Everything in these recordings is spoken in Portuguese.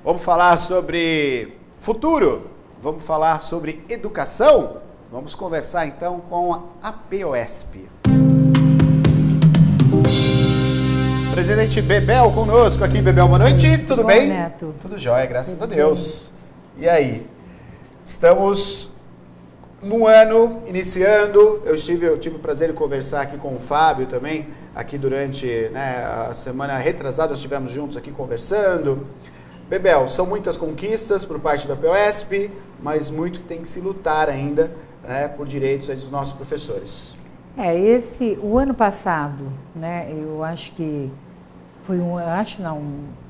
Vamos falar sobre futuro, vamos falar sobre educação. Vamos conversar então com a POSP. Presidente Bebel conosco aqui. Bebel, boa noite. Tudo bem? Neto. Tudo jóia, graças a Deus. E aí? Estamos no ano iniciando. Eu tive o prazer de conversar aqui com o Fábio também, aqui durante a semana retrasada, nós estivemos juntos aqui conversando. Bebel, são muitas conquistas por parte da POSP, mas muito tem que se lutar ainda, por direitos dos nossos professores. O ano passado, eu acho que foi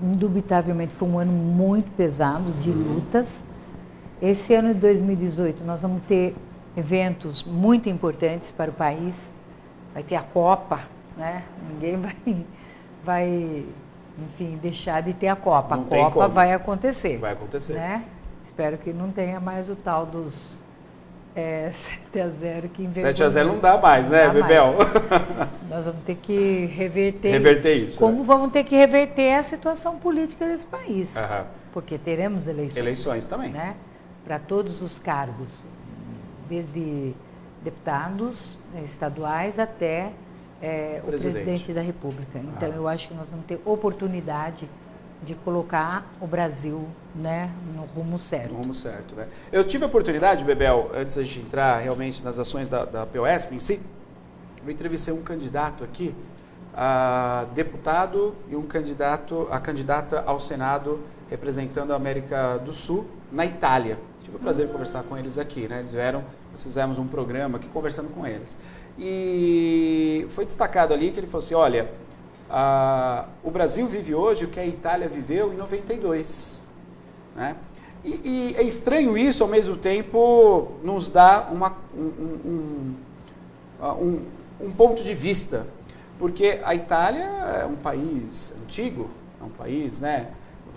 indubitavelmente foi um ano muito pesado de lutas. Esse ano de 2018 nós vamos ter eventos muito importantes para o país. Vai ter a Copa, Ninguém vai deixar de ter a Copa. Não a Copa como. vai acontecer. Vai acontecer. Espero que não tenha mais o tal dos 7-0 que inventou. 7-0 não dá mais, né, Bebel? Nós vamos ter que reverter isso. Como vamos ter que reverter a situação política desse país. Aham. Porque teremos eleições. Eleições também. Para todos os cargos, desde deputados estaduais até o presidente da República. Então, eu acho que nós vamos ter oportunidade de colocar o Brasil no rumo certo. No rumo certo, Eu tive a oportunidade, Bebel, antes da gente entrar realmente nas ações da POSP em si, eu entrevistei um candidato aqui, a deputado e a candidata ao Senado representando a América do Sul na Itália. Tive o prazer de conversar com eles aqui, Eles vieram, nós fizemos um programa aqui conversando com eles. E foi destacado ali que ele falou assim, olha, o Brasil vive hoje o que a Itália viveu em 92. E é estranho isso, ao mesmo tempo, nos dá um ponto de vista, porque a Itália é um país antigo, é um país,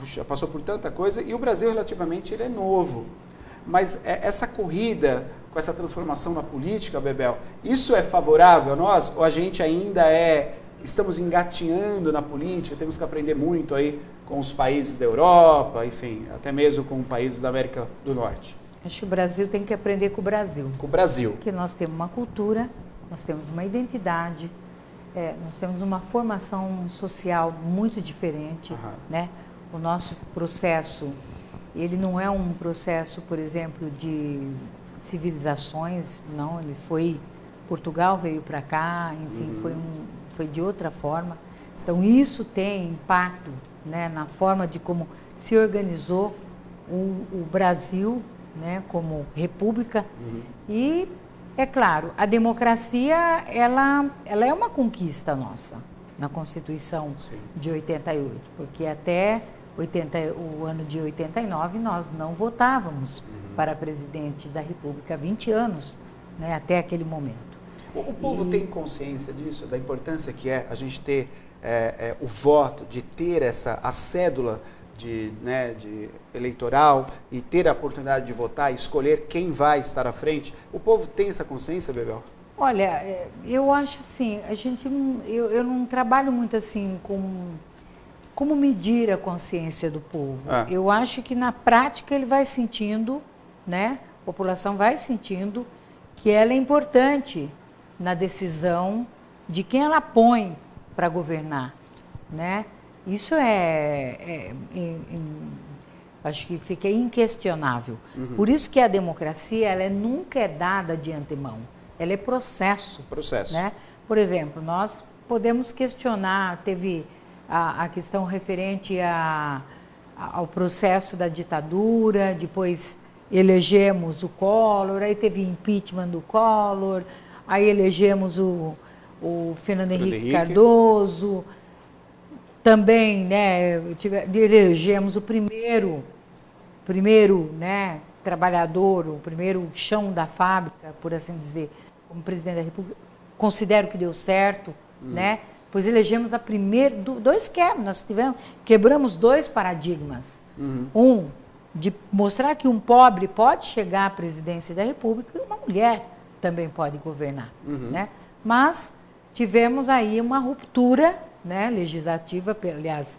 já passou por tanta coisa, e o Brasil, relativamente, ele é novo. Mas essa corrida com essa transformação na política, Bebel, isso é favorável a nós? Ou a gente ainda estamos engatinhando na política, temos que aprender muito aí com os países da Europa, enfim, até mesmo com países da América do Norte? Acho que o Brasil tem que aprender com o Brasil. Com o Brasil. Porque nós temos uma cultura, nós temos uma identidade, nós temos uma formação social muito diferente, O nosso processo, ele não é um processo, por exemplo, de civilizações, não, Portugal veio para cá, enfim, foi de outra forma. Então, isso tem impacto, na forma de como se organizou o Brasil, como república. E, é claro, a democracia, ela é uma conquista nossa, na Constituição de 88, porque até o ano de 89 nós não votávamos para presidente da República, 20 anos, até aquele momento. O povo tem consciência disso, da importância que é a gente ter o voto, de ter a cédula de eleitoral e ter a oportunidade de votar e escolher quem vai estar à frente? O povo tem essa consciência, Bebel? Olha, eu acho assim, eu não trabalho muito assim como medir a consciência do povo. Eu acho que na prática ele vai sentindo, a população vai sentindo que ela é importante na decisão de quem ela põe para governar, Isso acho que fica inquestionável. Por isso que a democracia, ela nunca é dada de antemão, ela é processo. Por exemplo, nós podemos questionar, teve a questão referente ao processo da ditadura, depois elegemos o Collor, aí teve impeachment do Collor, aí elegemos o Fernando Henrique Cardoso, também elegemos o primeiro trabalhador, o primeiro chão da fábrica, por assim dizer, como presidente da República. Considero que deu certo, Pois elegemos nós quebramos 2 paradigmas. Um, de mostrar que um pobre pode chegar à presidência da República e uma mulher também pode governar, Mas tivemos aí uma ruptura, legislativa, aliás,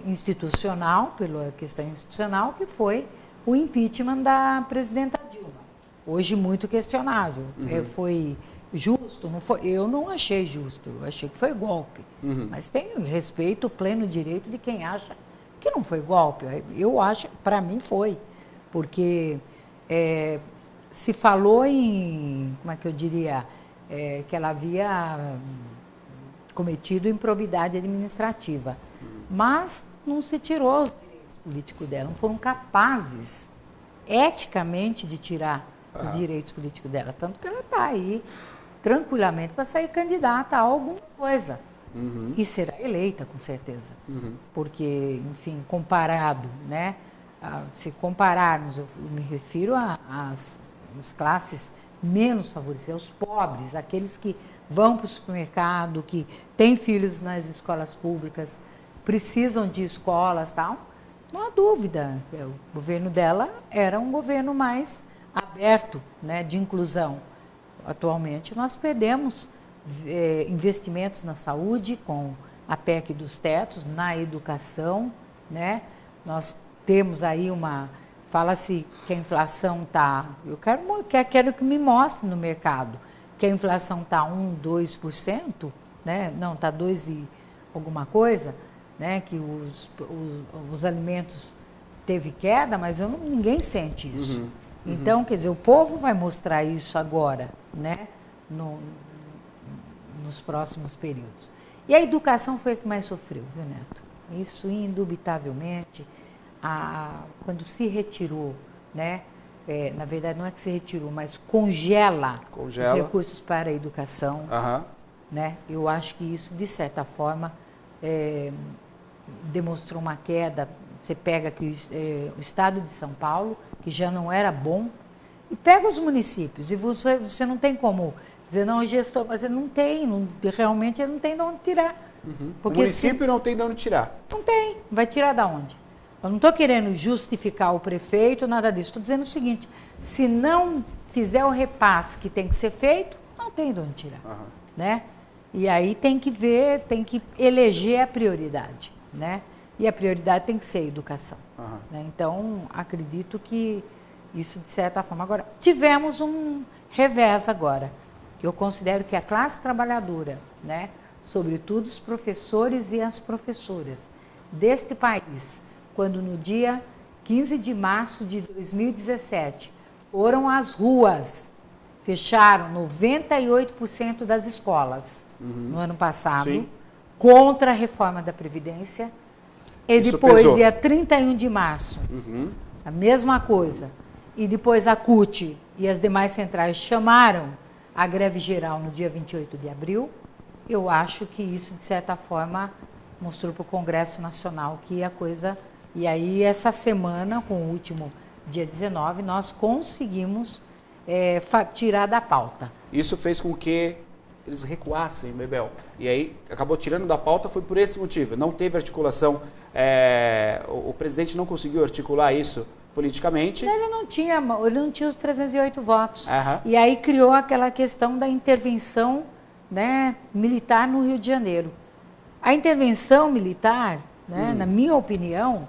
institucional, pela questão institucional, que foi o impeachment da presidenta Dilma. Hoje muito questionável. Foi justo? Não foi? Eu não achei justo, eu achei que foi golpe. Mas tenho respeito, pleno direito de quem acha que não foi golpe. Eu acho, para mim foi, porque se falou em, como é que eu diria, que ela havia cometido improbidade administrativa, mas não se tirou os direitos políticos dela, não foram capazes eticamente de tirar os direitos políticos dela, tanto que ela está aí tranquilamente para sair candidata a alguma coisa e será eleita com certeza, porque, enfim, comparado, né, se compararmos, eu me refiro às classes menos favorecidas, aos pobres, aqueles que vão para o supermercado, que têm filhos nas escolas públicas, precisam de escolas e tal, não há dúvida, o governo dela era um governo mais aberto, né, de inclusão. Atualmente nós perdemos investimentos na saúde com a PEC dos tetos, na educação, né? Nós temos aí fala-se que a inflação está, eu quero que me mostre no mercado, que a inflação está 1%, 2%, né? Não, está 2 e alguma coisa, né? Que os alimentos teve queda, mas ninguém sente isso. Então, quer dizer, o povo vai mostrar isso agora, né? Nos próximos períodos. E a educação foi a que mais sofreu, viu, Neto? Isso, indubitavelmente, quando se retirou, né? Na verdade, não é que se retirou, mas congela. Os recursos para a educação. Né? Eu acho que isso, de certa forma, demonstrou uma queda. Você pega aqui o estado de São Paulo, que já não era bom, e pega os municípios, e você não tem como dizer, não, gestor, mas ele não tem, realmente ele não tem de onde tirar. Porque o município não tem de onde tirar? Não tem, vai tirar de onde? Eu não estou querendo justificar o prefeito, nada disso, estou dizendo o seguinte, se não fizer o repasse que tem que ser feito, não tem de onde tirar. Né? E aí tem que ver, tem que eleger a prioridade, né? E a prioridade tem que ser a educação. Né? Então, acredito que isso, de certa forma... Agora, tivemos um revés agora, que eu considero que a classe trabalhadora, né, sobretudo os professores e as professoras deste país, quando no dia 15 de março de 2017 foram às ruas, fecharam 98% das escolas no ano passado, contra a reforma da Previdência. E isso depois, pesou. Dia 31 de março, a mesma coisa. E depois a CUT e as demais centrais chamaram a greve geral no dia 28 de abril. Eu acho que isso, de certa forma, mostrou para o Congresso Nacional que a coisa... E aí, essa semana, com o último dia 19, nós conseguimos tirar da pauta. Isso fez com que eles recuassem, Bebel. E aí, acabou tirando da pauta, foi por esse motivo. Não teve articulação, o presidente não conseguiu articular isso politicamente. Ele não tinha os 308 votos. E aí criou aquela questão da intervenção, né, militar no Rio de Janeiro. A intervenção militar, né, na minha opinião,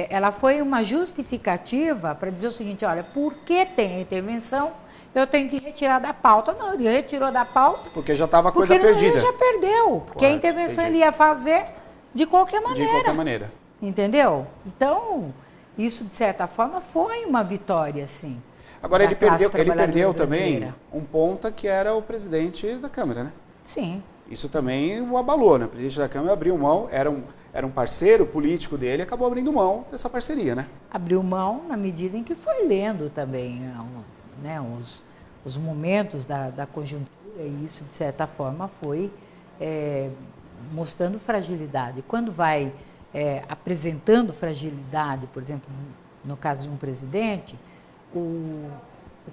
ela foi uma justificativa para dizer o seguinte, olha, por que tem a intervenção, eu tenho que retirar da pauta. Não, ele retirou da pauta. Porque já estava a coisa perdida. Ele já perdeu, porque a intervenção ele ia fazer de qualquer maneira. De qualquer maneira. Entendeu? Então, isso, de certa forma, foi uma vitória, sim. Agora, ele perdeu também um ponta que era o presidente da Câmara, né? Sim. Isso também o abalou, né? O presidente da Câmara abriu mão, era um parceiro político dele, acabou abrindo mão dessa parceria, né? Abriu mão na medida em que foi lendo também, né, os momentos da conjuntura, e isso, de certa forma, foi mostrando fragilidade. Quando vai apresentando fragilidade, por exemplo, no caso de um presidente, o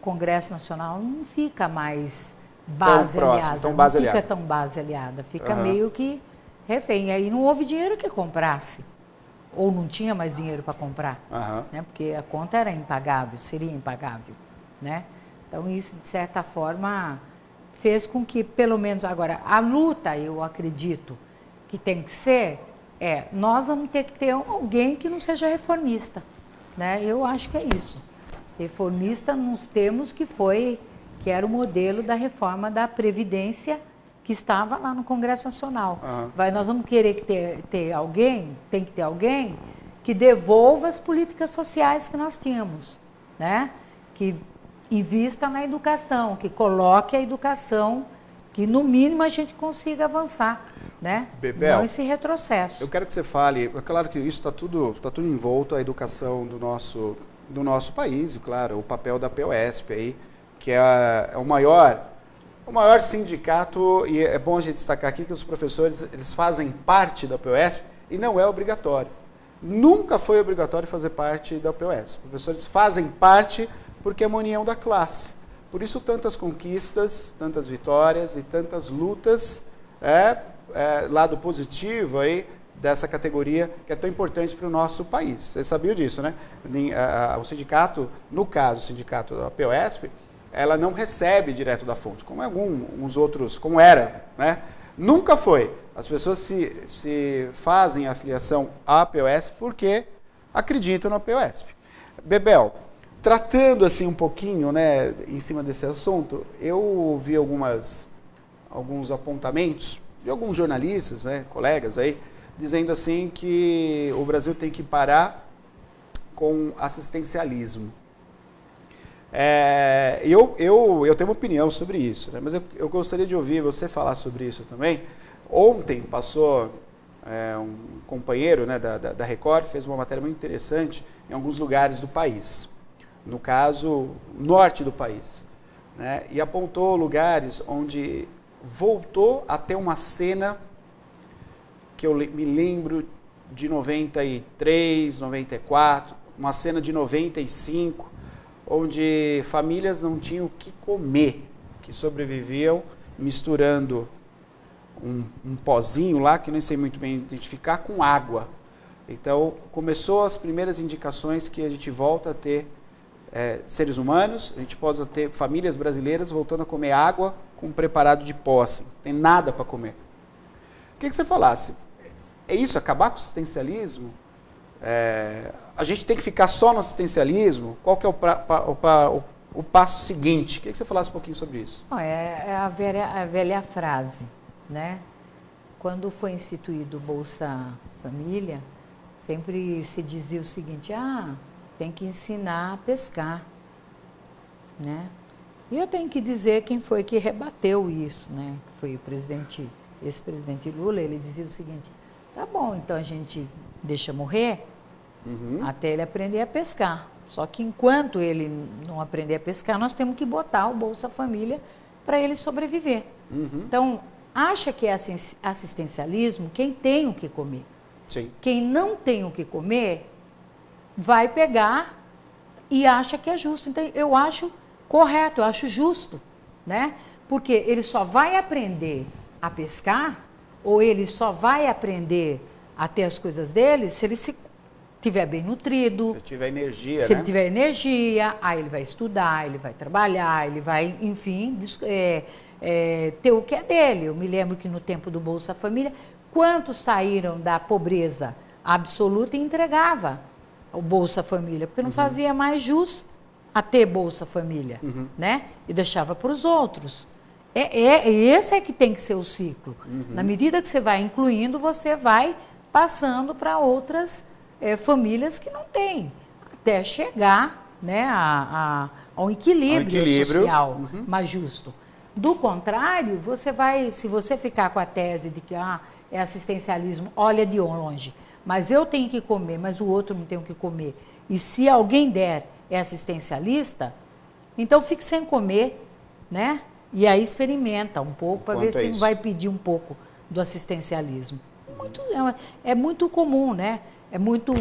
Congresso Nacional não fica mais base aliada, fica meio que refém. E aí não houve dinheiro que comprasse, ou não tinha mais dinheiro para comprar, né? Porque a conta era impagável, seria impagável, né? Então isso, de certa forma, fez com que, pelo menos agora, a luta, eu acredito que tem que ser nós vamos ter que ter alguém que não seja reformista, né? Eu acho que é isso. Reformista nos termos que era o modelo da reforma da Previdência que estava lá no Congresso Nacional. Nós vamos querer ter alguém, tem que ter alguém que devolva as políticas sociais que nós tínhamos, né? Que invista na educação, que coloque a educação, que no mínimo a gente consiga avançar, né? Bebel, não esse retrocesso. Eu quero que você fale, é claro que isso está tudo envolto a educação do nosso país, e claro, o papel da POSP aí, que é o maior sindicato, e é bom a gente destacar aqui que os professores, eles fazem parte da POSP e não é obrigatório. Nunca foi obrigatório fazer parte da POSP. Os professores fazem parte porque é uma união da classe. Por isso tantas conquistas, tantas vitórias e tantas lutas, lado positivo aí dessa categoria que é tão importante para o nosso país. Vocês sabiam disso, né? O sindicato, no caso, o sindicato da POSP, ela não recebe direto da fonte, como alguns outros, como era, né? Nunca foi. As pessoas se fazem a filiação à POSP porque acreditam na POSP. Bebel, tratando assim um pouquinho, né, em cima desse assunto, eu vi alguns apontamentos de alguns jornalistas, né, colegas aí, dizendo assim que o Brasil tem que parar com assistencialismo. Eu tenho uma opinião sobre isso, né? Mas eu gostaria de ouvir você falar sobre isso também. Ontem passou um companheiro, né, da Record, fez uma matéria muito interessante em alguns lugares do país, no caso, norte do país, né? E apontou lugares onde voltou a ter uma cena que eu me lembro de 93, 94, uma cena de 95, onde famílias não tinham o que comer, que sobreviviam misturando um pozinho lá, que eu nem sei muito bem identificar, com água. Então, começou as primeiras indicações que a gente volta a ter seres humanos, a gente pode ter famílias brasileiras voltando a comer água com preparado de pó, assim, não tem nada para comer. O que você falasse? É isso, acabar com o assistencialismo? A gente tem que ficar só no assistencialismo? Qual que é o passo seguinte? Queria que você falasse um pouquinho sobre isso. É a velha frase, né? Quando foi instituído o Bolsa Família, sempre se dizia o seguinte: tem que ensinar a pescar, né? E eu tenho que dizer quem foi que rebateu isso, né? Foi o ex-presidente Lula. Ele dizia o seguinte: tá bom, então a gente deixa morrer até ele aprender a pescar. Só que enquanto ele não aprender a pescar, nós temos que botar o Bolsa Família para ele sobreviver. Então, acha que é assistencialismo quem tem o que comer. Sim. Quem não tem o que comer vai pegar e acha que é justo. Então, eu acho correto, eu acho justo, né? Porque ele só vai aprender a pescar, ou ele só vai aprender a ter as coisas dele se ele estiver bem nutrido. Se tiver energia, Se ele tiver energia, aí ele vai estudar, ele vai trabalhar, ele vai, enfim, ter o que é dele. Eu me lembro que no tempo do Bolsa Família, quantos saíram da pobreza absoluta e entregava o Bolsa Família? Porque não fazia mais jus a ter Bolsa Família, né? E deixava para os outros. Esse é que tem que ser o ciclo. Na medida que você vai incluindo, você vai passando para outras famílias que não têm, até chegar, né, a um equilíbrio social mais justo. Do contrário, você vai, se você ficar com a tese de que é assistencialismo, olha de longe, mas eu tenho que comer, mas o outro não tem o que comer, e se alguém der é assistencialista, então fique sem comer, né? E aí experimenta um pouco para ver se não vai pedir um pouco do assistencialismo. É muito comum, né? É muito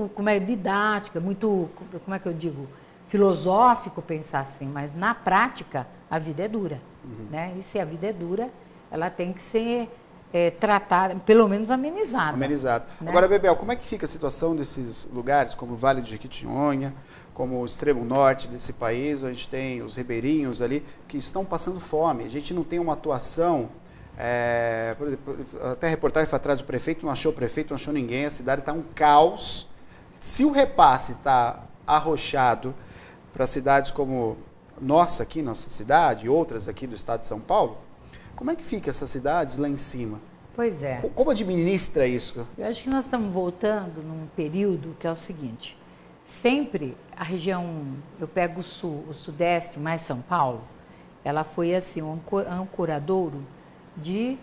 didático, é muito, como é que eu digo, filosófico pensar assim, mas na prática a vida é dura, né? E se a vida é dura, ela tem que ser tratada, pelo menos amenizada. Amenizada. Né? Agora, Bebel, como é que fica a situação desses lugares, como o Vale do Jequitinhonha, como o extremo norte desse país, onde a gente tem os ribeirinhos ali, que estão passando fome. A gente não tem uma atuação Por exemplo, até a reportagem foi atrás do prefeito, não achou ninguém, a cidade está um caos. Se o repasse está arrochado para cidades como nossa cidade, outras aqui do estado de São Paulo, como é que fica essas cidades lá em cima? Pois é. Como administra isso? Eu acho que nós estamos voltando num período que é o seguinte, sempre a região, eu pego o sul, o sudeste, mais São Paulo, ela foi assim, um ancoradouro de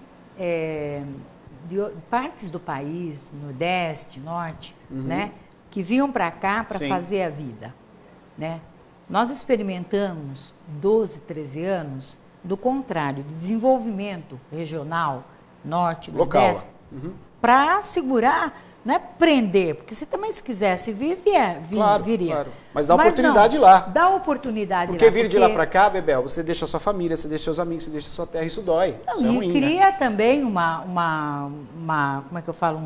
partes do país, nordeste, norte, né, que vinham para cá para fazer a vida, né? Nós experimentamos 12, 13 anos do contrário, de desenvolvimento regional, norte, nordeste, para segurar, não é prender, porque se também se quisesse vir, viria. Claro. Mas dá oportunidade lá. Dá oportunidade porque lá. Porque vir de lá para cá, Bebel, você deixa a sua família, você deixa seus amigos, você deixa a sua terra, isso dói. Não, isso é ruim, cria né? também uma como é que eu falo,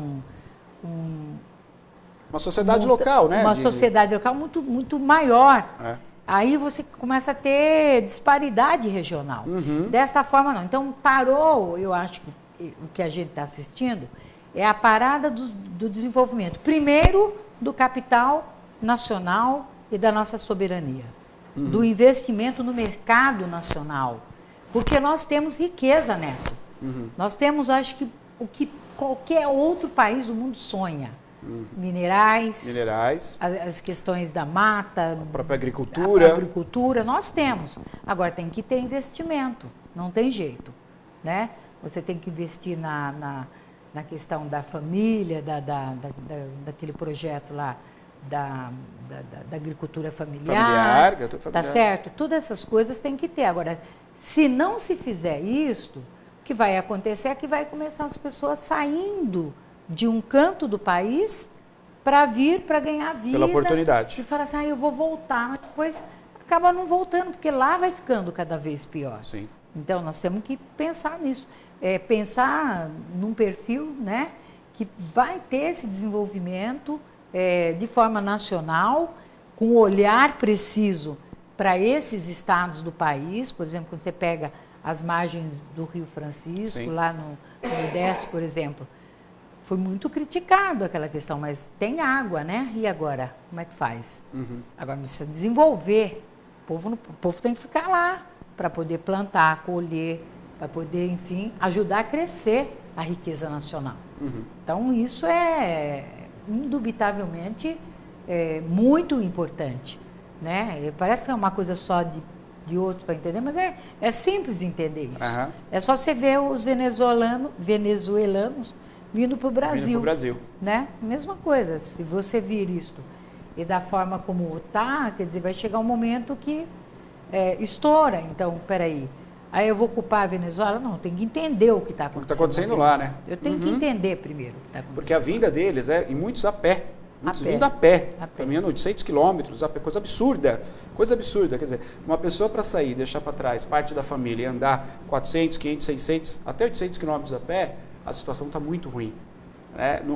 uma sociedade local, né? Uma sociedade local muito maior. Aí você começa a ter disparidade regional. Desta forma, não. Então, parou, eu acho que o que a gente está assistindo é a parada do desenvolvimento. Primeiro, do capital nacional e da nossa soberania. Do investimento no mercado nacional. Porque nós temos riqueza, Neto. Nós temos, acho que, o que qualquer outro país do mundo sonha. Minerais, as questões da mata, a própria agricultura. Nós temos. Agora tem que ter investimento, não tem jeito, né? Você tem que investir na questão da família, daquele projeto lá da agricultura familiar, tá certo? Todas essas coisas tem que ter. Agora, se não se fizer isto, o que vai acontecer é que vai começar as pessoas saindo de um canto do país para vir, para ganhar vida. Pela oportunidade. E falar assim, eu vou voltar, mas depois acaba não voltando, porque lá vai ficando cada vez pior. Sim. Então, nós temos que pensar nisso. Pensar num perfil, né, que vai ter esse desenvolvimento de forma nacional, com olhar preciso para esses estados do país. Por exemplo, quando você pega as margens do Rio Francisco, lá no Nordeste, por exemplo, foi muito criticado aquela questão, mas tem água, né? E agora, como é que faz? Agora precisa desenvolver. O povo tem que ficar lá para poder plantar, colher, para poder, enfim, ajudar a crescer a riqueza nacional. Então, isso é, indubitavelmente, muito importante, né? Parece que é uma coisa só de outros para entender, mas é simples entender isso. É só você ver os venezuelanos vindo para o Brasil, né? Mesma coisa, se você vir isto e da forma como está, quer dizer, vai chegar um momento que estoura. Então, peraí, aí eu vou culpar a Venezuela? Não, tem que entender o que está acontecendo. O que está acontecendo lá, né? Eu tenho que entender primeiro o que está acontecendo. Porque a vinda deles e muitos a pé. Muitos vindo a pé, caminhando 800 quilômetros, coisa absurda, quer dizer, uma pessoa para sair, deixar para trás parte da família e andar 400, 500, 600, até 800 quilômetros a pé, a situação está muito ruim.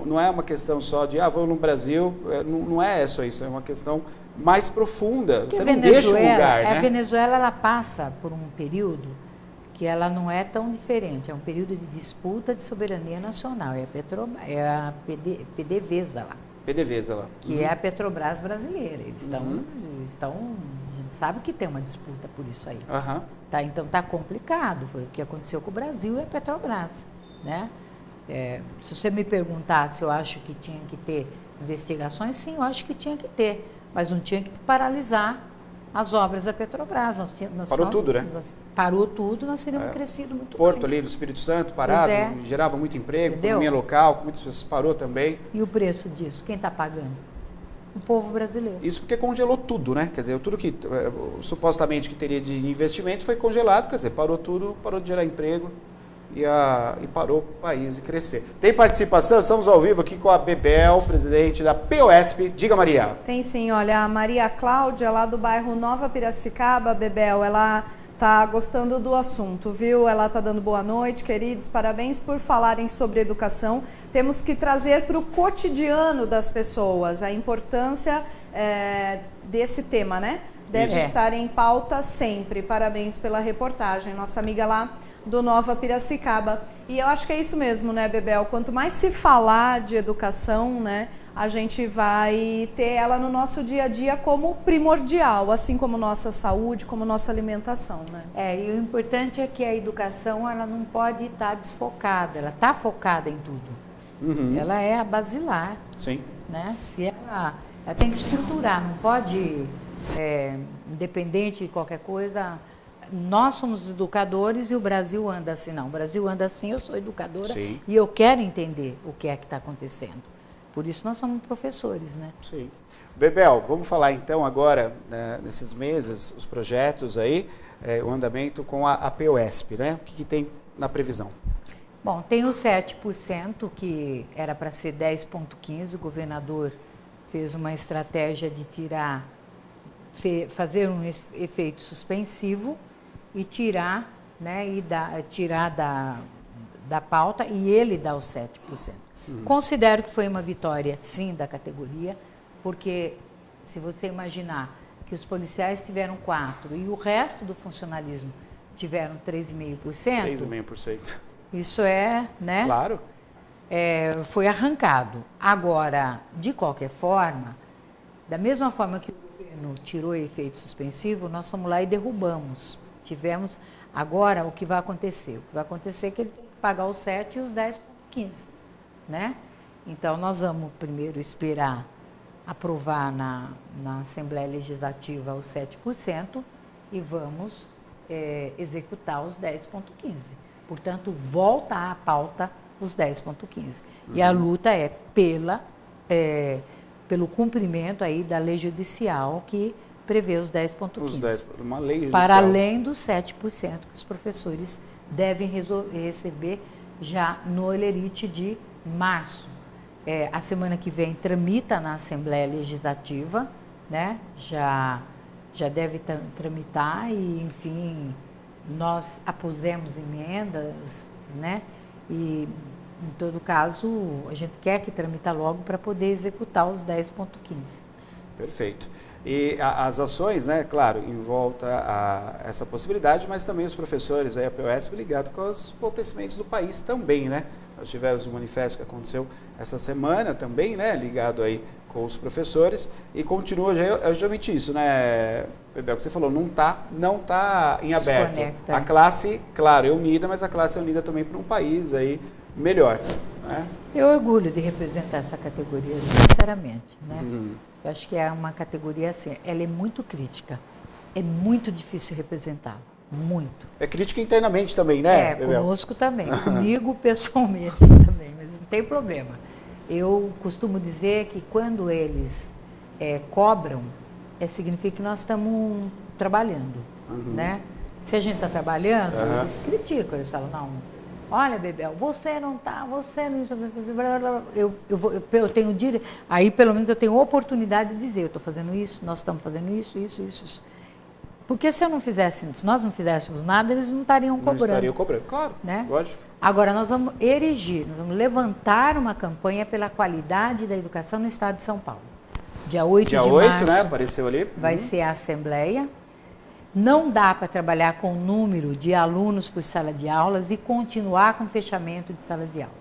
Não é uma questão só de, vou no Brasil, não é só isso, é uma questão mais profunda. Porque você não deixa o lugar, né? A Venezuela, ela passa por um período que ela não é tão diferente, é um período de disputa de soberania nacional, é a PDVSA lá. PDVSA lá. Que é a Petrobras brasileira. Eles estão, a gente sabe que tem uma disputa por isso aí. Então está complicado, foi o que aconteceu com o Brasil e a Petrobras, né? Se você me perguntar se eu acho que tinha que ter investigações, sim, eu acho que tinha que ter, mas não tinha que paralisar as obras da Petrobras. Parou tudo, né? Parou tudo, nós teríamos crescido muito Porto mais. Ali do Espírito Santo parado, gerava muito emprego, economia local, muitas pessoas parou também. E o preço disso, quem está pagando? O povo brasileiro. Isso porque congelou tudo, né? Quer dizer, tudo que supostamente que teria de investimento foi congelado, quer dizer, parou tudo, parou de gerar emprego e parou o país de crescer. Tem participação? Estamos ao vivo aqui com a Bebel, presidente da POSP. Diga, Maria. Tem sim, olha, a Maria Cláudia, lá do bairro Nova Piracicaba, Bebel, ela tá gostando do assunto, viu? Ela tá dando boa noite, queridos, parabéns por falarem sobre educação. Temos que trazer para o cotidiano das pessoas a importância desse tema, né? Deve estar em pauta sempre. Parabéns pela reportagem. Nossa amiga lá do Nova Piracicaba. E eu acho que é isso mesmo, né, Bebel? Quanto mais se falar de educação, né, a gente vai ter ela no nosso dia a dia como primordial, assim como nossa saúde, como nossa alimentação, né? E o importante é que a educação, ela não pode estar desfocada, ela está focada em tudo. Ela é a basilar. Sim. Né? Se ela tem que estruturar, não pode, independente de qualquer coisa, nós somos educadores e o Brasil anda assim. Não, o Brasil anda assim, eu sou educadora. Sim. E eu quero entender o que é que está acontecendo. Por isso nós somos professores, né? Sim. Bebel, vamos falar então agora, né, nesses meses, os projetos aí, o andamento com a POSP, né? O que tem na previsão? Bom, tem os 7%, que era para ser 10,15%, o governador fez uma estratégia de fazer um efeito suspensivo e tirar, né, tirar da pauta, e ele dá os 7%. Considero que foi uma vitória, sim, da categoria, porque se você imaginar que os policiais tiveram 4% e o resto do funcionalismo tiveram 3,5%. 3,5%. Isso né? Claro. Foi arrancado. Agora, de qualquer forma, da mesma forma que o governo tirou efeito suspensivo, nós fomos lá e derrubamos. Agora, o que vai acontecer? O que vai acontecer é que ele tem que pagar os 7% e os 10,15%. Né? Então, nós vamos primeiro esperar aprovar na Assembleia Legislativa os 7% e vamos executar os 10,15%. Portanto, volta à pauta os 10,15%. E a luta é pelo cumprimento aí da lei judicial que prevê os 10,15%. Uma lei judicial. Para além dos 7% que os professores devem receber já no Olerite de março. A semana que vem tramita na Assembleia Legislativa, né? Já deve tramitar e, enfim, nós apusemos emendas, né? E, em todo caso, a gente quer que tramita logo para poder executar os 10,15%. Perfeito. E as ações, né, claro, em volta a essa possibilidade, mas também os professores, a POSP, ligado com os acontecimentos do país também, né? Nós tivemos um manifesto que aconteceu essa semana também, né, ligado aí com os professores, e continua justamente isso, né, Bebel, que você falou, não tá em aberto. A classe, claro, é unida, mas a classe é unida também para um país aí melhor, né? Eu orgulho de representar essa categoria, sinceramente, né? Eu acho que é uma categoria assim, ela é muito crítica, é muito difícil representá-la, muito. É crítica internamente também, né, Bebel? Conosco também, comigo pessoalmente também, mas não tem problema. Eu costumo dizer que quando eles cobram, significa que nós estamos trabalhando, né? Se a gente está trabalhando, eles criticam, eles falam, não, olha, Bebel, você não está, você não... Eu tenho direito... Aí, pelo menos, eu tenho oportunidade de dizer, eu estou fazendo isso, nós estamos fazendo isso. Porque se nós não fizéssemos nada, eles não estariam cobrando. Não estariam cobrando, claro, né? Lógico. Agora, nós vamos nós vamos levantar uma campanha pela qualidade da educação no estado de São Paulo. Dia 8 de março, né? Apareceu ali. Vai ser a Assembleia. Não dá para trabalhar com o número de alunos por sala de aulas e continuar com o fechamento de salas de aula.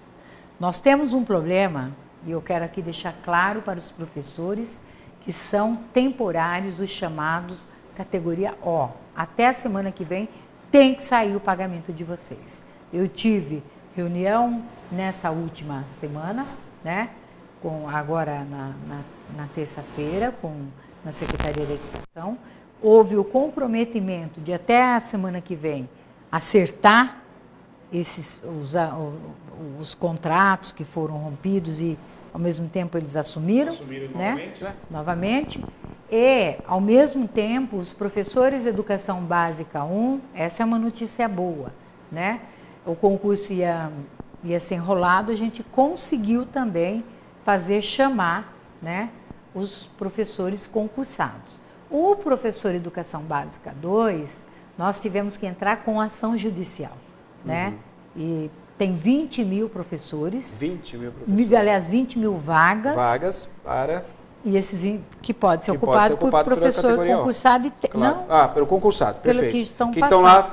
Nós temos um problema, e eu quero aqui deixar claro para os professores, que são temporários, os chamados categoria O. Até a semana que vem tem que sair o pagamento de vocês. Eu tive reunião nessa última semana, né? Agora na terça-feira, na Secretaria da Educação. Houve o comprometimento de até a semana que vem acertar os contratos que foram rompidos e, ao mesmo tempo, eles assumiram novamente, né? Novamente. E, ao mesmo tempo, os professores de Educação Básica 1, essa é uma notícia boa, né? O concurso ia ser enrolado, a gente conseguiu também chamar, né, os professores concursados. O professor de Educação Básica 2, nós tivemos que entrar com ação judicial, né? E tem 20 mil professores. 20 mil professores. Aliás, 20 mil vagas. Vagas para E esses que pode ser ocupado por professor concursado. Claro. Não, pelo concursado, perfeito. Que estão lá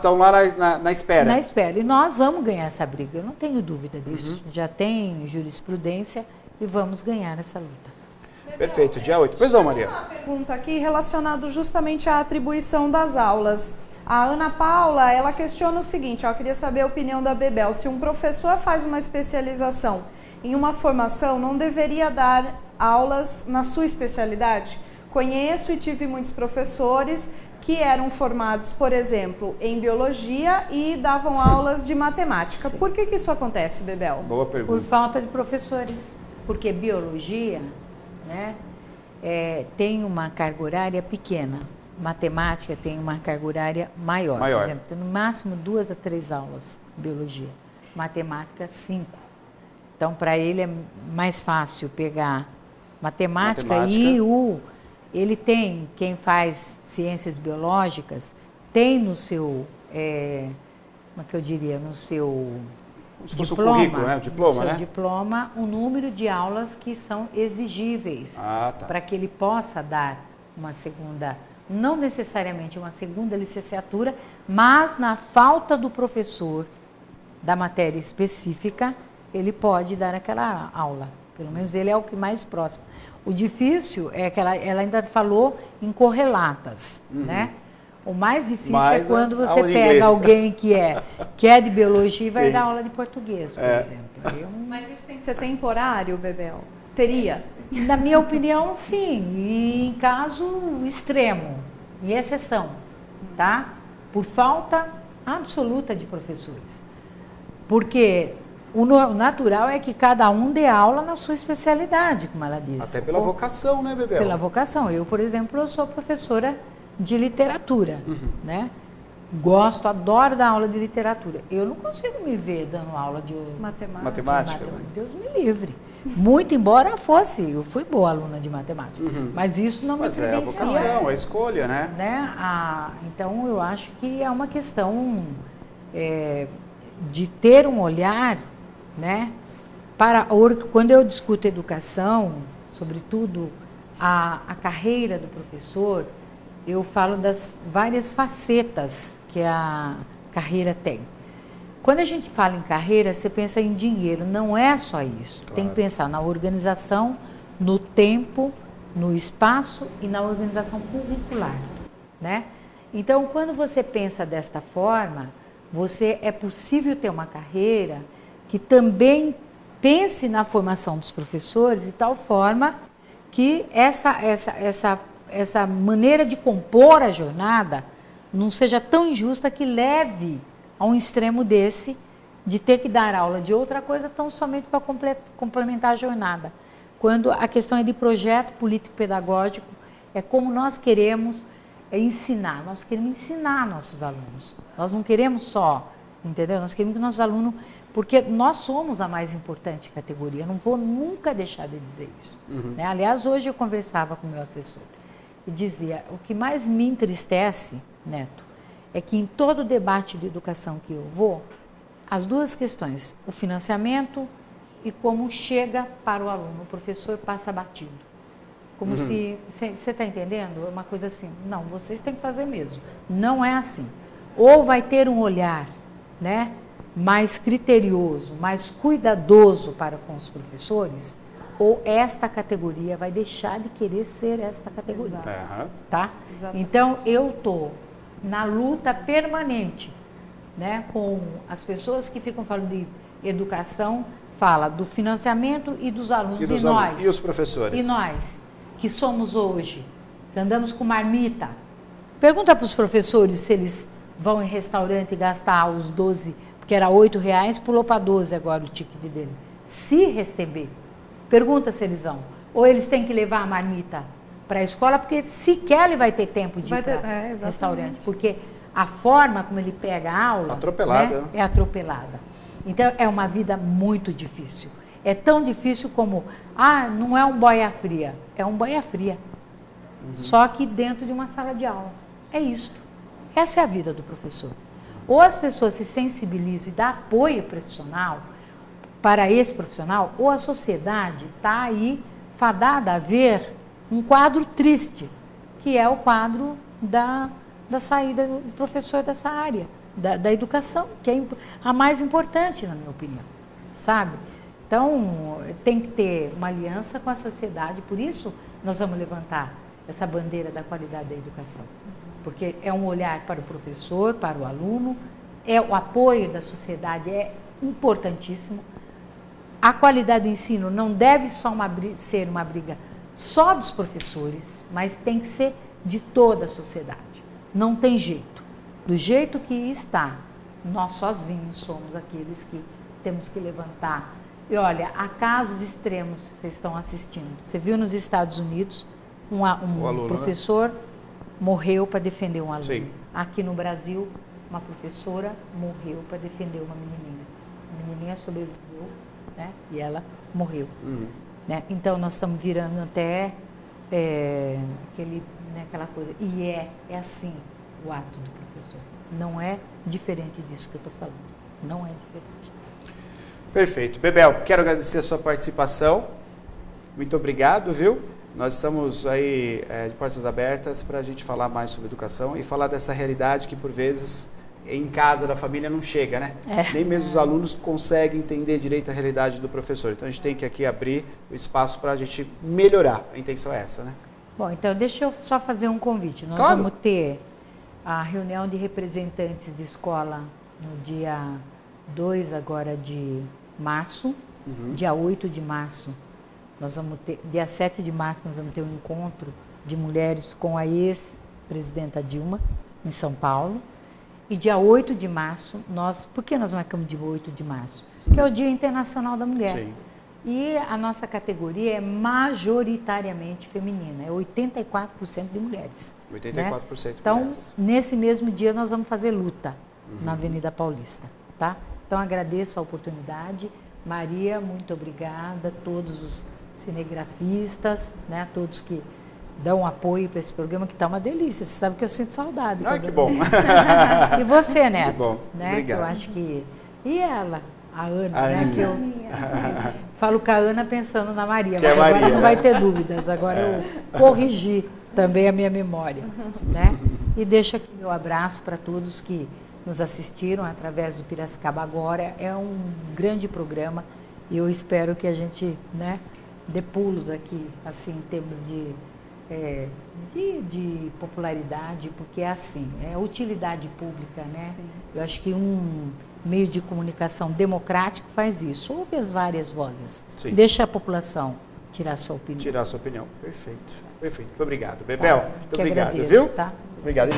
na espera. Na espera. E nós vamos ganhar essa briga, eu não tenho dúvida disso. Já tem jurisprudência e vamos ganhar essa luta. Perfeito, dia 8. Pois não, Maria. Uma pergunta aqui relacionada justamente à atribuição das aulas. A Ana Paula, ela questiona o seguinte, eu queria saber a opinião da Bebel. Se um professor faz uma especialização em uma formação, não deveria dar aulas na sua especialidade? Conheço e tive muitos professores que eram formados, por exemplo, em biologia e davam aulas de matemática. Sim. Por que isso acontece, Bebel? Boa pergunta. Por falta de professores. Porque biologia, né, tem uma carga horária pequena. Matemática tem uma carga horária maior. Por exemplo, tem no máximo 2 a 3 aulas de biologia. Matemática, 5. Então, para ele é mais fácil pegar matemática. E ele tem, quem faz ciências biológicas, tem no seu, como é que eu diria, no seu diploma, currículo, né? O diploma, no seu diploma, um número de aulas que são exigíveis para que ele possa dar uma segunda, não necessariamente uma segunda licenciatura, mas na falta do professor da matéria específica, ele pode dar aquela aula. Pelo menos ele é o que mais próximo. O difícil é que ela ainda falou em correlatas, né? O mais difícil é quando você pega alguém que é de biologia e vai dar aula de português, por exemplo. Mas isso tem que ser temporário, Bebel? Teria? Na minha opinião, sim. E em caso extremo, em exceção, tá? Por falta absoluta de professores. Porque o natural é que cada um dê aula na sua especialidade, como ela disse. Até pela vocação, né, Bebel? Pela vocação. Eu, por exemplo, eu sou professora de literatura, né? Gosto, adoro dar aula de literatura. Eu não consigo me ver dando aula de matemática. Deus me livre. Muito embora eu fui boa aluna de matemática. Mas isso não me credencia. Mas é a vocação, a escolha, né? Então, eu acho que é uma questão de ter um olhar, né? Quando eu discuto educação, sobretudo a carreira do professor, eu falo das várias facetas que a carreira tem. Quando a gente fala em carreira, você pensa em dinheiro, não é só isso. Claro. Tem que pensar na organização, no tempo, no espaço e na organização curricular, né? Então, quando você pensa desta forma, é possível ter uma carreira que também pense na formação dos professores de tal forma que essa maneira de compor a jornada não seja tão injusta que leve a um extremo desse de ter que dar aula de outra coisa tão somente para complementar a jornada. Quando a questão é de projeto político-pedagógico, é como nós queremos ensinar. Nós queremos ensinar nossos alunos. Nós não queremos só, entendeu? Nós queremos que nossos alunos... Porque nós somos a mais importante categoria. Não vou nunca deixar de dizer isso. Né? Aliás, hoje eu conversava com o meu assessor e dizia, o que mais me entristece, Neto, é que em todo debate de educação que eu vou, as duas questões, o financiamento e como chega para o aluno. O professor passa batido. Como se... Você está entendendo? É uma coisa assim, não, vocês têm que fazer mesmo. Não é assim. Ou vai ter um olhar, né, mais criterioso, mais cuidadoso para com os professores, ou esta categoria vai deixar de querer ser esta categoria. Tá? Então, eu estou na luta permanente, né, com as pessoas que ficam falando de educação, fala do financiamento e dos alunos. E os professores? E nós, que somos hoje, que andamos com marmita. Pergunta para os professores se eles vão em restaurante gastar os 12, porque era R$8, pulou para 12 agora o ticket dele. Se receber, pergunta se eles vão. Ou eles têm que levar a marmita para a escola, porque sequer ele vai ter tempo de ir para restaurante. Porque a forma como ele pega a aula é atropelada. Então, é uma vida muito difícil. É tão difícil como, não é um boia fria, é um boia fria. Só que dentro de uma sala de aula. É isto. Essa é a vida do professor. Ou as pessoas se sensibilizam e dão apoio profissional para esse profissional, ou a sociedade está aí fadada a ver um quadro triste, que é o quadro da saída do professor dessa área, da educação, que é a mais importante, na minha opinião, sabe? Então, tem que ter uma aliança com a sociedade, por isso nós vamos levantar essa bandeira da qualidade da educação, porque é um olhar para o professor, para o aluno, o apoio da sociedade é importantíssimo. A qualidade do ensino não deve só ser uma briga só dos professores, mas tem que ser de toda a sociedade. Não tem jeito. Do jeito que está, nós sozinhos somos aqueles que temos que levantar. E olha, há casos extremos que vocês estão assistindo. Você viu nos Estados Unidos, um aluno, professor, né, morreu para defender um aluno. Sim. Aqui no Brasil, uma professora morreu para defender uma menininha. A menininha sobreviveu, né, e ela morreu. Né? Então, nós estamos virando até aquela coisa. E é assim o ato do professor. Não é diferente disso que eu estou falando. Não é diferente. Perfeito. Bebel, quero agradecer a sua participação. Muito obrigado, viu? Nós estamos aí de portas abertas para a gente falar mais sobre educação e falar dessa realidade que, por vezes, em casa da família não chega, né? Nem mesmo os alunos conseguem entender direito a realidade do professor. Então, a gente tem que aqui abrir o espaço para a gente melhorar. A intenção é essa, né? Bom, então deixa eu só fazer um convite. Nós vamos ter a reunião de representantes de escola no dia 2 agora de março, dia 8 de março. Nós vamos ter, dia 7 de março, nós vamos ter um encontro de mulheres com a ex-presidenta Dilma, em São Paulo. E dia 8 de março, por que nós marcamos dia 8 de março? Porque é o Dia Internacional da Mulher. Sim. E a nossa categoria é majoritariamente feminina, é 84% de mulheres. 84% né? Então, mulheres. Nesse mesmo dia, nós vamos fazer luta na Avenida Paulista, tá? Então, agradeço a oportunidade. Maria, muito obrigada. Todos os cinegrafistas, né? Todos que dão apoio para esse programa, que está uma delícia. Você sabe que eu sinto saudade. Ah, que bom. E você, Neto? Que bom. Né? Obrigado. Eu acho que... E ela? A Ana, né? Que eu falo com a Ana pensando na Maria, mas agora Maria, não vai ter dúvidas. Agora eu corrigi também a minha memória, né? E deixo aqui meu abraço para todos que nos assistiram através do Piracicaba Agora. É um grande programa e eu espero que a gente, né, dê pulos aqui, assim, em termos de popularidade, porque é assim, é utilidade pública, né? Sim. Eu acho que um meio de comunicação democrático faz isso. Ouve as várias vozes. Sim. Deixa a população tirar sua opinião. Tirar sua opinião. Perfeito. Perfeito. Muito obrigado. Bebel, muito obrigado, agradeço, viu? Tá? Obrigado.